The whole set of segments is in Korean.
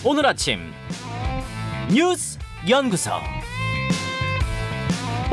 오늘 아침 뉴스 연구소.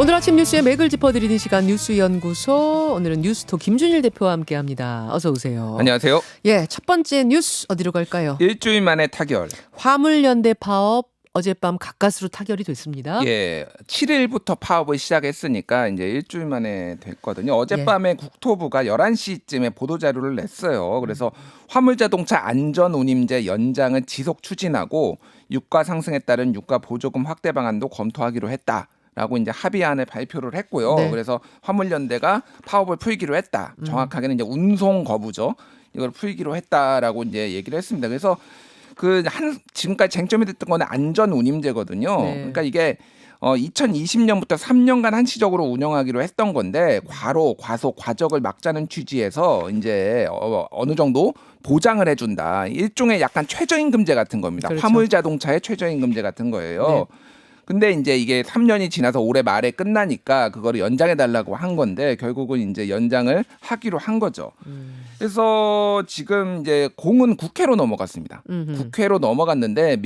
오늘 아침 뉴스의 맥을 짚어드리는 시간 뉴스 연구소. 오늘은 뉴스토 김준일 대표와 함께합니다. 어서 오세요. 안녕하세요. 예, 첫 번째 뉴스 어디로 갈까요? 일주일 만에 타결. 화물연대 파업 어젯밤 가까스로 타결이 됐습니다. 예, 7일부터 파업을 시작했으니까 이제 일주일 만에 됐거든요. 어젯밤에 국토부가 11시쯤에 보도자료를 냈어요. 그래서 화물자동차 안전운임제 연장을 지속 추진하고 유가 상승에 따른 유가 보조금 확대 방안도 검토하기로 했다. 라고 이제 합의안을 발표를 했고요. 네. 그래서 화물연대가 파업을 풀기로 했다. 정확하게는 이제 운송 거부죠. 이걸 풀기로 했다라고 이제 얘기를 했습니다. 그래서 지금까지 쟁점이 됐던 거는 안전운임제거든요. 네. 그러니까 이게 2020년부터 3년간 한시적으로 운영하기로 했던 건데 과로, 과속, 과적을 막자는 취지에서 이제 어느 정도 보장을 해준다. 일종의 약간 최저임금제 같은 겁니다. 그렇죠. 화물자동차의 최저임금제 같은 거예요. 네. 근데 이제 이게 3년이 지나서 올해 말에 끝나니까 그거를 연장해 달라고 한 건데 결국은 이제 연장을 하기로 한 거죠. 그래서 지금 이제 공은 국회로 넘어갔습니다. 국회로 넘어갔는데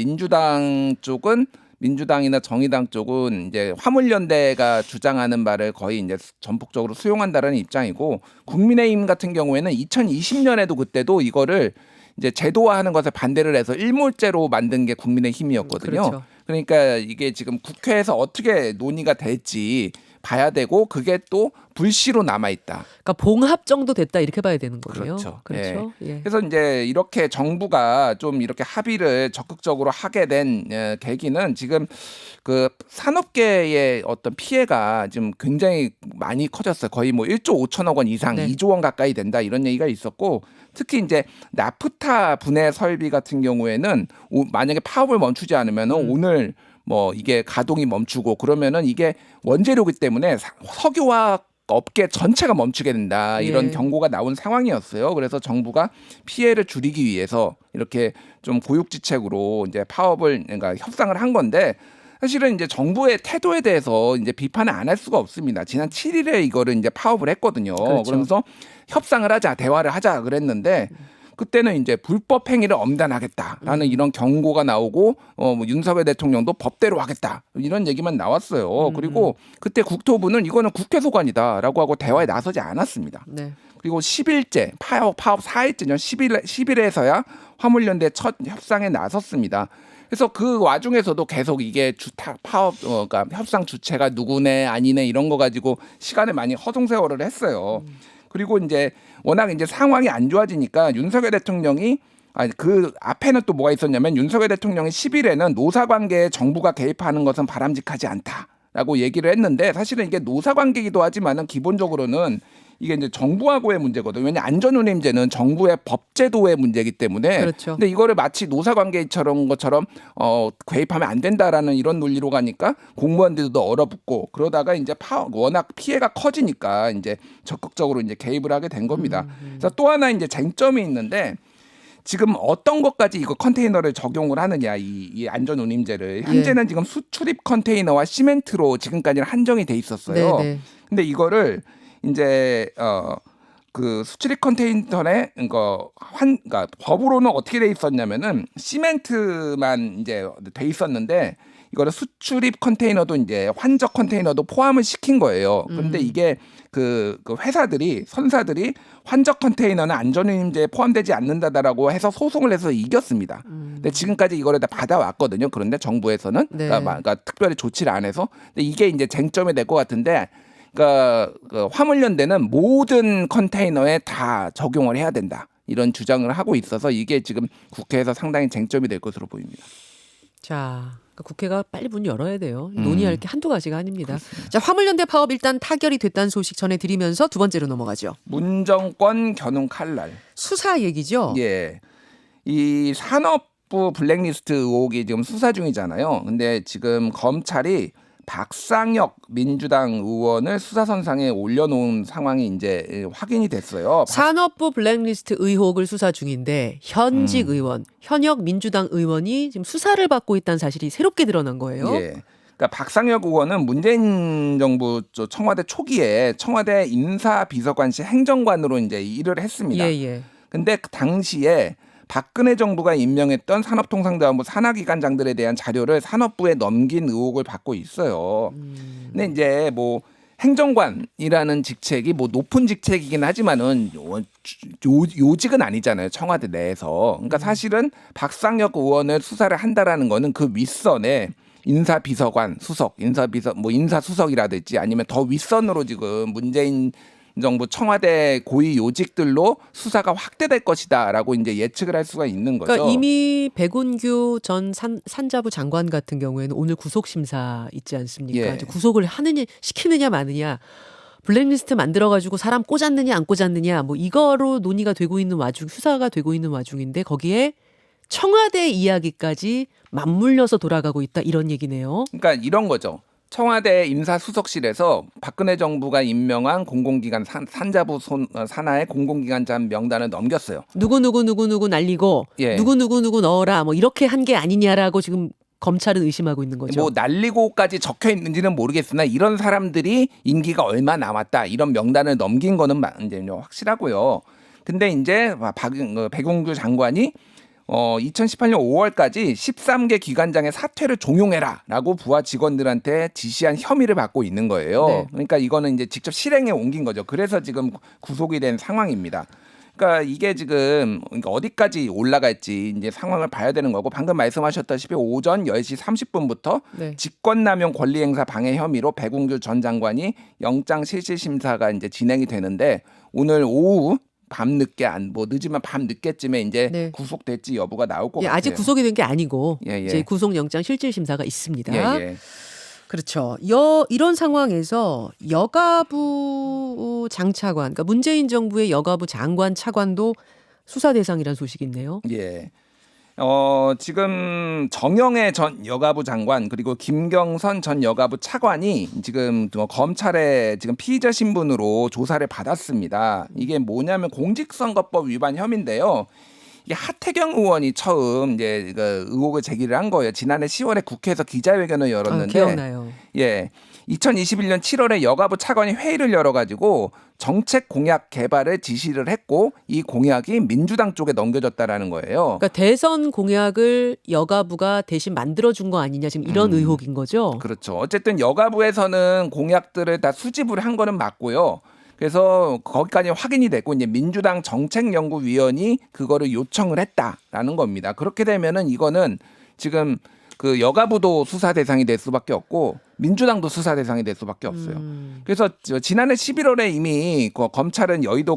민주당이나 정의당 쪽은 이제 화물연대가 주장하는 바를 거의 이제 전폭적으로 수용한다는 입장이고, 국민의힘 같은 경우에는 2020년에도 그때도 이거를 이제 제도화하는 것에 반대를 해서 일몰제로 만든 게 국민의힘이었거든요. 그렇죠. 그러니까 이게 지금 국회에서 어떻게 논의가 될지 봐야 되고, 그게 또 불씨로 남아 있다. 그러니까 봉합 정도 됐다 이렇게 봐야 되는 거네요. 그렇죠. 그렇죠. 예. 그래서 이제 이렇게 정부가 좀 이렇게 합의를 적극적으로 하게 된 계기는 지금 그 산업계의 어떤 피해가 지금 굉장히 많이 커졌어요. 거의 뭐 1조 5천억 원 이상, 네. 2조 원 가까이 된다 이런 얘기가 있었고, 특히 이제 나프타 분해 설비 같은 경우에는 만약에 파업을 멈추지 않으면 오늘 뭐 이게 가동이 멈추고 그러면은 이게 원재료기 때문에 석유화학 업계 전체가 멈추게 된다, 이런 예. 경고가 나온 상황이었어요. 그래서 정부가 피해를 줄이기 위해서 이렇게 좀 고육지책으로 이제 파업을, 그러니까 협상을 한 건데, 사실은 이제 정부의 태도에 대해서 이제 비판을 안 할 수가 없습니다. 지난 7일에 이거를 이제 파업을 했거든요. 그렇죠. 그러면서 협상을 하자, 대화를 하자 그랬는데, 그때는 이제 불법 행위를 엄단하겠다라는 이런 경고가 나오고, 뭐 윤석열 대통령도 법대로 하겠다 이런 얘기만 나왔어요. 그리고 그때 국토부는 이거는 국회 소관이다라고 하고 대화에 나서지 않았습니다. 네. 그리고 10일째 파업 4일째죠. 10일에서야 화물연대 첫 협상에 나섰습니다. 그래서 그 와중에서도 계속 이게 파업, 그러니까 협상 주체가 누구네 아니네 이런 거 가지고 시간을 많이 허송세월을 했어요. 그리고 이제 워낙 이제 상황이 안 좋아지니까 윤석열 대통령이, 그 앞에는 또 뭐가 있었냐면, 윤석열 대통령이 10일에는 노사관계에 정부가 개입하는 것은 바람직하지 않다라고 얘기를 했는데, 사실은 이게 노사관계이기도 하지만은 기본적으로는 이게 이제 정부하고의 문제거든요. 왜냐 안전운임제는 정부의 법제도의 문제이기 때문에. 그렇죠. 근데 이거를 마치 노사관계처럼 개입하면 안 된다라는 이런 논리로 가니까 공무원들도 얼어붙고, 그러다가 이제 워낙 피해가 커지니까 이제 적극적으로 이제 개입을 하게 된 겁니다. 그래서 또 하나 이제 쟁점이 있는데, 지금 어떤 것까지 이거 컨테이너를 적용을 하느냐, 이 안전운임제를. 현재는 지금 수출입 컨테이너와 시멘트로 지금까지는 한정이 돼 있었어요. 네. 근데 이거를 이제 그 수출입 컨테이너에 그러니까 법으로는 어떻게 돼 있었냐면은 시멘트만 이제 돼 있었는데, 이거를 수출입 컨테이너도 이제 환적 컨테이너도 포함을 시킨 거예요. 그런데 이게 그 선사들이 환적 컨테이너는 안전운임제에 포함되지 않는다라고 해서 소송을 해서 이겼습니다. 근데 지금까지 이거를 다 받아왔거든요. 그런데 정부에서는 네. 그러니까 특별히 조치를 안 해서. 근데 이게 이제 쟁점이 될 것 같은데, 그러니까 화물연대는 모든 컨테이너에 다 적용을 해야 된다, 이런 주장을 하고 있어서 이게 지금 국회에서 상당히 쟁점이 될 것으로 보입니다. 자, 그러니까 국회가 빨리 문 열어야 돼요. 논의할 게 한두 가지가 아닙니다. 그렇습니다. 자, 화물연대 파업 일단 타결이 됐다는 소식 전해드리면서 두 번째로 넘어가죠. 문정권 겨눈 칼날. 수사 얘기죠. 예, 이 산업부 블랙리스트 의혹이 지금 수사 중이잖아요. 근데 지금 검찰이 박상혁 민주당 의원을 수사선상에 올려놓은 상황이 이제 확인이 됐어요. 산업부 블랙리스트 의혹을 수사 중인데 현직 의원, 현역 민주당 의원이 지금 수사를 받고 있다는 사실이 새롭게 드러난 거예요. 예. 그러니까 박상혁 의원은 문재인 정부 청와대 초기에 청와대 인사비서관실 행정관으로 이제 일을 했습니다. 예. 근데 그 당시에 박근혜 정부가 임명했던 산업통상자원부 산하기관장들에 대한 자료를 산업부에 넘긴 의혹을 받고 있어요. 근데 이제 뭐 행정관이라는 직책이 뭐 높은 직책이긴 하지만은 요직은 아니잖아요. 청와대 내에서. 그러니까 사실은 박상혁 의원을 수사를 한다라는 거는 그 윗선에 인사비서관, 수석, 인사수석이라든지 아니면 더 윗선으로 지금 문재인 정부 청와대 고위 요직들로 수사가 확대될 것이다라고 이제 예측을 할 수가 있는 거죠. 그러니까 이미 백운규 전 산자부 장관 같은 경우에는 오늘 구속 심사 있지 않습니까? 예. 이제 구속을 시키느냐 마느냐, 블랙리스트 만들어가지고 사람 꽂았느냐 안 꽂았느냐, 뭐 이거로 논의가 되고 있는 수사가 되고 있는 와중인데 거기에 청와대 이야기까지 맞물려서 돌아가고 있다 이런 얘기네요. 그러니까 이런 거죠. 청와대 인사수석실에서 박근혜 정부가 임명한 공공기관 산자부 산하의 공공기관장 명단을 넘겼어요. 누구 날리고 예. 누구 넣어라 뭐 이렇게 한 게 아니냐라고 지금 검찰은 의심하고 있는 거죠. 뭐 날리고까지 적혀 있는지는 모르겠으나 이런 사람들이 임기가 얼마 남았다 이런 명단을 넘긴 거는 이제 확실하고요. 근데 이제 백운규 장관이 2018년 5월까지 13개 기관장의 사퇴를 종용해라라고 부하 직원들한테 지시한 혐의를 받고 있는 거예요. 네. 그러니까 이거는 이제 직접 실행에 옮긴 거죠. 그래서 지금 구속이 된 상황입니다. 그러니까 이게 지금 어디까지 올라갈지 이제 상황을 봐야 되는 거고 방금 말씀하셨다시피 오전 10시 30분부터 네. 직권남용 권리행사 방해 혐의로 백운규 전 장관이 영장 실질 심사가 이제 진행이 되는데 오늘 오후 밤늦게 늦으면 밤늦게쯤에 이제 네. 구속될지 여부가 나올 것 예, 같아요. 아직 구속이 된 게 아니고 예, 예. 이제 구속영장 실질 심사가 있습니다. 예. 그렇죠. 이런 상황에서 여가부 장차관, 그러니까 문재인 정부의 여가부 장관 차관도 수사 대상이라는 소식이 있네요. 예. 지금 정영애 전 여가부 장관 그리고 김경선 전 여가부 차관이 지금 검찰에 지금 피의자 신분으로 조사를 받았습니다. 이게 뭐냐면 공직선거법 위반 혐의인데요. 이게 하태경 의원이 처음 이제 그 의혹을 제기를 한 거예요. 지난해 10월에 국회에서 기자회견을 열었는데, 기억나요. 예, 2021년 7월에 여가부 차관이 회의를 열어가지고 정책 공약 개발을 지시를 했고 이 공약이 민주당 쪽에 넘겨졌다라는 거예요. 그러니까 대선 공약을 여가부가 대신 만들어준 거 아니냐 지금 이런 의혹인 거죠. 그렇죠. 어쨌든 여가부에서는 공약들을 다 수집을 한 거는 맞고요. 그래서 거기까지 확인이 됐고 이제 민주당 정책연구위원이 그거를 요청을 했다라는 겁니다. 그렇게 되면은 이거는 지금 그 여가부도 수사 대상이 될 수밖에 없고 민주당도 수사 대상이 될 수밖에 없어요. 그래서 지난해 11월에 이미 그 검찰은 여의도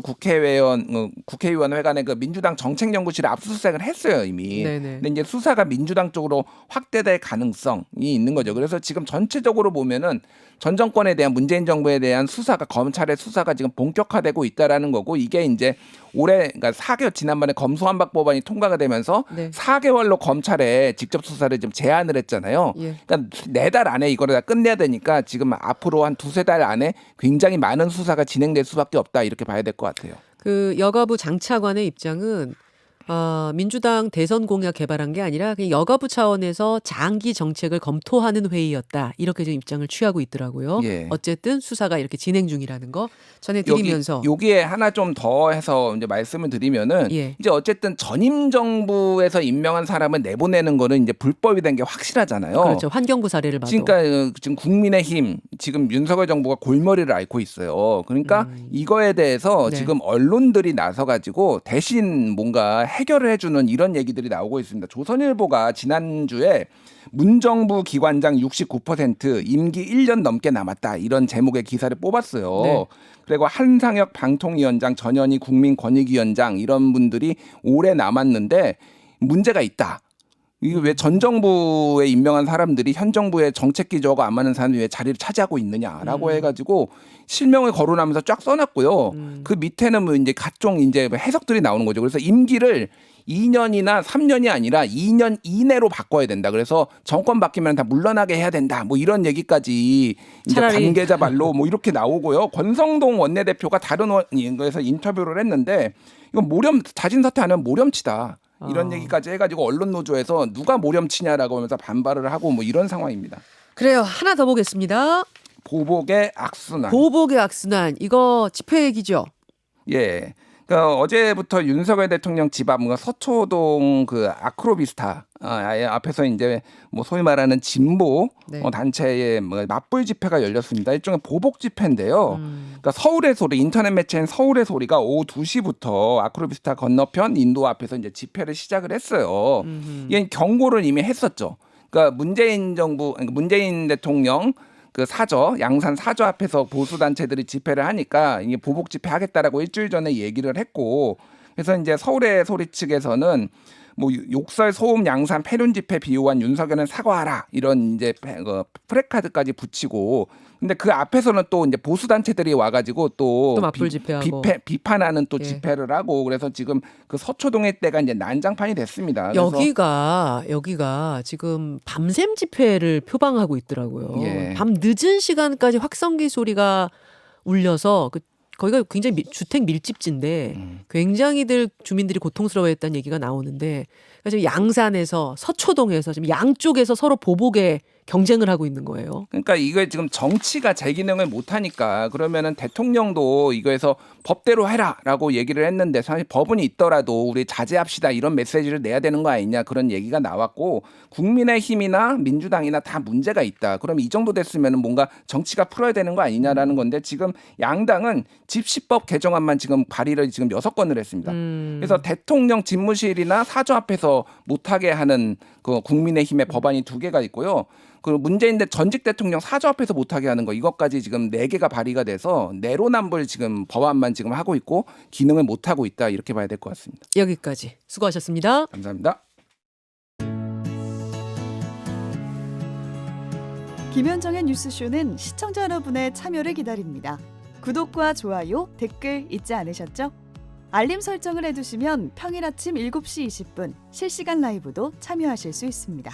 국회의원회관에 그 민주당 정책연구실에 압수수색을 했어요 이미. 네네. 근데 이제 수사가 민주당 쪽으로 확대될 가능성이 있는 거죠. 그래서 지금 전체적으로 보면은 전 정권에 대한 문재인 정부에 대한 수사가 검찰의 수사가 지금 본격화되고 있다라는 거고 이게 이제 올해 그러니까 4개월 지난번에 검수완박 법안이 통과가 되면서 네. 4개월로 검찰에 직접 수사를 좀 제한을 했잖아요. 예. 그러니까 4달 안에 이거를 다 끝내야 되니까 지금 앞으로 한 2-3달 안에 굉장히 많은 수사가 진행될 수밖에 없다 이렇게 봐야 될 것 같아요. 그 여가부 장차관의 입장은 민주당 대선 공약 개발한 게 아니라 그냥 여가부 차원에서 장기 정책을 검토하는 회의였다. 이렇게 지금 입장을 취하고 있더라고요. 예. 어쨌든 수사가 이렇게 진행 중이라는 거 전해드리면서 여기에 하나 좀 더 해서 이제 말씀을 드리면은 예. 이제 어쨌든 전임 정부에서 임명한 사람을 내보내는 거는 이제 불법이 된 게 확실하잖아요. 그렇죠. 환경부 사례를 봐도. 그러니까 지금 국민의힘 지금 윤석열 정부가 골머리를 앓고 있어요. 그러니까 이거에 대해서 네. 지금 언론들이 나서 가지고 대신 뭔가 해결을 해주는 이런 얘기들이 나오고 있습니다. 조선일보가 지난주에 문정부 기관장 69% 임기 1년 넘게 남았다 이런 제목의 기사를 뽑았어요. 네. 그리고 한상혁 방통위원장, 전현희 국민권익위원장 이런 분들이 오래 남았는데 문제가 있다. 이게 왜 전 정부에 임명한 사람들이 현 정부의 정책 기조하고 안 맞는 사람이 왜 자리를 차지하고 있느냐라고 해가지고 실명을 거론하면서 쫙 써놨고요. 그 밑에는 뭐 이제 각종 이제 해석들이 나오는 거죠. 그래서 임기를 2년이나 3년이 아니라 2년 이내로 바꿔야 된다. 그래서 정권 바뀌면 다 물러나게 해야 된다. 뭐 이런 얘기까지 이제 차라리. 관계자 말로 뭐 이렇게 나오고요. 권성동 원내대표가 다른 거에서 인터뷰를 했는데 이건 자진 사퇴하면 모렴치다. 이런 얘기까지 해가지고 언론 노조에서 누가 모렴치냐라고 하면서 반발을 하고 뭐 이런 상황입니다. 그래요. 하나 더 보겠습니다. 보복의 악순환. 보복의 악순환. 이거 집회 얘기죠. 예. 그러니까 어제부터 윤석열 대통령 집 앞 서초동 그 아크로비스타 앞에서 이제 뭐 소위 말하는 진보 네. 단체의 맞불 집회가 열렸습니다. 일종의 보복 집회인데요. 그러니까 서울의 소리, 인터넷 매체인 서울의 소리가 오후 2시부터 아크로비스타 건너편 인도 앞에서 이제 집회를 시작을 했어요. 이게 경고를 이미 했었죠. 그러니까 문재인 대통령 그 양산 사저 앞에서 보수 단체들이 집회를 하니까 이게 보복 집회 하겠다라고 일주일 전에 얘기를 했고, 그래서 이제 서울의 소리 측에서는 뭐 욕설, 소음, 양산, 폐륜 집회 비호한 윤석열은 사과하라 이런 이제 프래카드까지 붙이고, 근데 그 앞에서는 또 이제 보수 단체들이 와가지고 또 맞불 집회하고 비판하는 또 예. 집회를 하고, 그래서 지금 그 서초동의 때가 이제 난장판이 됐습니다. 그래서 여기가 지금 밤샘 집회를 표방하고 있더라고요. 예. 밤 늦은 시간까지 확성기 소리가 울려서 거기가 굉장히 주택 밀집지인데 굉장히들 주민들이 고통스러워했다는 얘기가 나오는데, 지금 양산에서 서초동에서 지금 양쪽에서 서로 보복에 경쟁을 하고 있는 거예요. 그러니까 이거 지금 정치가 제 기능을 못하니까, 그러면은 대통령도 이거에서 법대로 해라라고 얘기를 했는데, 사실 법은 있더라도 우리 자제합시다 이런 메시지를 내야 되는 거 아니냐, 그런 얘기가 나왔고, 국민의힘이나 민주당이나 다 문제가 있다. 그럼 이 정도 됐으면 뭔가 정치가 풀어야 되는 거 아니냐라는 건데, 지금 양당은 집시법 개정안만 지금 발의를 지금 6건을 했습니다. 그래서 대통령 집무실이나 사저 앞에서 못하게 하는 그 국민의힘의 법안이 2개가 있고요. 그 문재인 전직 대통령 사저 앞에서 못하게 하는 거, 이것까지 지금 4개가 발의가 돼서 내로남불 지금 법안만 지금 하고 있고 기능을 못 하고 있다, 이렇게 봐야 될 것 같습니다. 여기까지 수고하셨습니다. 감사합니다. 김현정의 뉴스쇼는 시청자 여러분의 참여를 기다립니다. 구독과 좋아요, 댓글 잊지 않으셨죠? 알림 설정을 해두시면 평일 아침 7시 20분 실시간 라이브도 참여하실 수 있습니다.